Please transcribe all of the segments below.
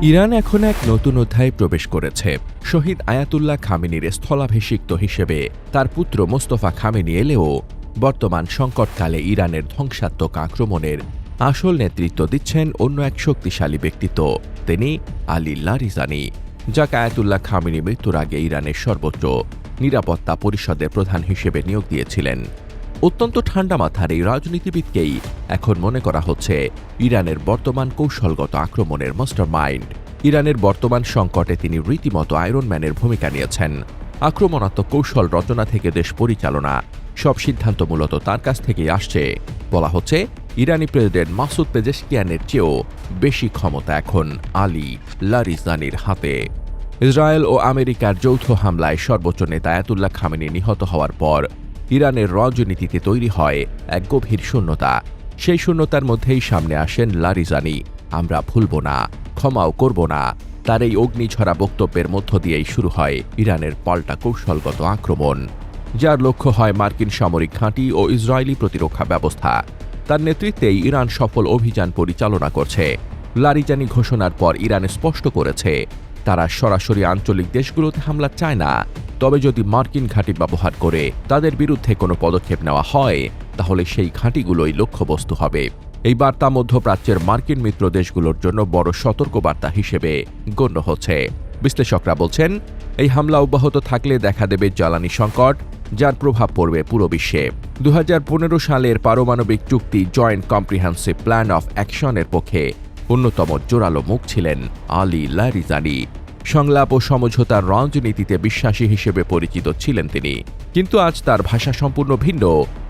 Iran এখন এক নতুন অধ্যায়ে প্রবেশ করেছে। শহীদ আয়াতুল্লাহ খামেনির স্থলাভিষিক্ত হিসেবে তার পুত্র মোস্তফা খামেনি এলেও বর্তমান সংকটকালে ইরানের ধ্বংসাত্মক আক্রমণের আসল নেতৃত্ব দিচ্ছেন অন্য এক শক্তিশালী ব্যক্তিত্ব, তিনি আলী লারিজানি, যাকে আয়াতুল্লাহ খামেনি মৃত্যুর আগে ইরানের সর্বোচ্চ নিরাপত্তা পরিষদের প্রধান হিসেবে নিয়োগ দিয়েছিলেন। অত্যন্ত ঠান্ডা মাথার এই রাজনীতিবিদকেই এখন মনে করা হচ্ছে ইরানের বর্তমান কৌশলগত আক্রমণের মাস্টারমাইন্ড। ইরানের বর্তমান সংকটে তিনি রীতিমতো আয়রন ম্যানের ভূমিকা নিয়েছেন। আক্রমণাত্মক কৌশল রচনা থেকে দেশ পরিচালনা, সব সিদ্ধান্ত মূলত তার কাছ থেকেই আসছে। বলা হচ্ছে ইরানি প্রেসিডেন্ট মাসুদ পেজেশকিয়ানের চেয়েও বেশি ক্ষমতা এখন আলী লারিজানির হাতে। ইসরায়েল ও আমেরিকার যৌথ হামলায় সর্বোচ্চ নেতা আয়াতুল্লাহ খামেনি নিহত হওয়ার পর ইরানের রাজনীতিতে তৈরি হয় এক গভীর শূন্যতা। সেই শূন্যতার মধ্যেই সামনে আসেন লারিজানি। আমরা ভুলব না, ক্ষমাও করব না। তার এই অগ্নিঝরা বক্তব্যের মধ্য দিয়েই শুরু হয় ইরানের পাল্টা কৌশলগত আক্রমণ, যার লক্ষ্য হয় মার্কিন সামরিক ঘাঁটি ও ইসরায়েলি প্রতিরক্ষা ব্যবস্থা। তার নেতৃত্বেই ইরান সফল অভিযান পরিচালনা করছে। লারিজানি ঘোষণার পর ইরান স্পষ্ট করেছে তারা সরাসরি আঞ্চলিক দেশগুলোতে হামলা চায় না, তবে যদি মার্কিন ঘাঁটি ব্যবহার করে তাদের বিরুদ্ধে কোনো পদক্ষেপ নেওয়া হয় তাহলে সেই ঘাঁটিগুলোই লক্ষ্যবস্তু হবে। এই বার্তা মধ্যপ্রাচ্যের মার্কিন মিত্র দেশগুলোর জন্য বড় সতর্কবার্তা হিসেবে গণ্য হচ্ছে। বিশ্লেষকরা বলছেন এই হামলা অব্যাহত থাকলে দেখা দেবে জ্বালানি সংকট, যার প্রভাব পড়বে পুরো বিশ্বে। 2015 সালের পারমাণবিক চুক্তি জয়েন্ট কম্প্রিহেন্সিভ প্ল্যান অফ অ্যাকশনের পক্ষে অন্যতম জোরালো মুখ ছিলেন আলী লারিজানি। সংলাপ ও সমঝোতার রাজনীতিতে বিশ্বাসী হিসেবে পরিচিত ছিলেন তিনি, কিন্তু আজ তার ভাষা সম্পূর্ণ ভিন্ন।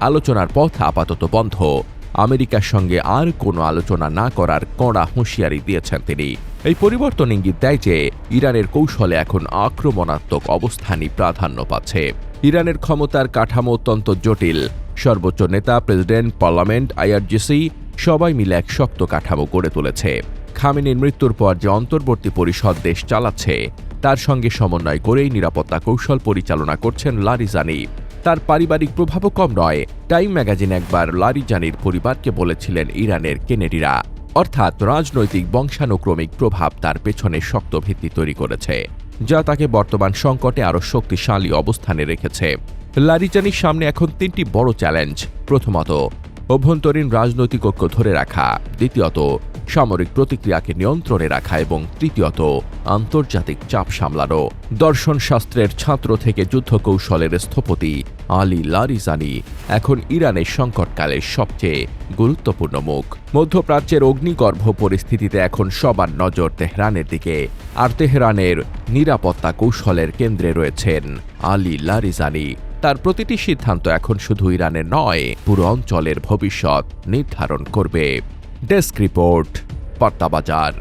আলোচনার পথ আপাতত বন্ধ। আমেরিকার সঙ্গে আর কোনো আলোচনা না করার কড়া হুঁশিয়ারি দিয়েছেন তিনি। এই পরিবর্তন ইঙ্গিত দেয় যে ইরানের কৌশলে এখন আক্রমণাত্মক অবস্থানই প্রাধান্য পাচ্ছে। ইরানের ক্ষমতার কাঠামো অত্যন্ত জটিল। সর্বোচ্চ নেতা, প্রেসিডেন্ট, পার্লামেন্ট, আইআরজিসি সবাই মিলে এক শক্ত কাঠামো গড়ে তুলেছে। খামেনির মৃত্যুর পর যে অন্তর্বর্তী পরিষদ দেশ চালাচ্ছে তার সঙ্গে সমন্বয় করেই নিরাপত্তা কৌশল পরিচালনা করছেন লারিজানি। তার পারিবারিক প্রভাবও কম নয়। টাইম ম্যাগাজিন একবার লারিজানির পরিবারকে বলেছিলেন ইরানের কেনেডিরা, অর্থাৎ রাজনৈতিক বংশানুক্রমিক প্রভাব তার পেছনে শক্ত ভিত্তি তৈরি করেছে, যা তাকে বর্তমান সংকটে আরও শক্তিশালী অবস্থানে রেখেছে। লারিজানির সামনে এখন 3টি বড় চ্যালেঞ্জ। প্রথমত, অভ্যন্তরীণ রাজনৈতিক ঐক্য ধরে রাখা। দ্বিতীয়ত, সামরিক প্রতিক্রিয়াকে নিয়ন্ত্রণে রাখা এবং তৃতীয়ত, আন্তর্জাতিক চাপ সামলানো। দর্শন শাস্ত্রের ছাত্র থেকে যুদ্ধ কৌশলের স্থপতি আলী লারিজানি এখন ইরানের সংকটকালের সবচেয়ে গুরুত্বপূর্ণ মুখ। মধ্যপ্রাচ্যের অগ্নিগর্ভ পরিস্থিতিতে এখন সবার নজর তেহরানের দিকে, আর তেহরানের নিরাপত্তা কৌশলের কেন্দ্রে রয়েছেন আলী লারিজানি। তার প্রতিটি সিদ্ধান্ত এখন শুধু ইরানের নয়, পুরো অঞ্চলের ভবিষ্যৎ নির্ধারণ করবে। ডেস্ক রিপোর্ট, বার্তা বাজার।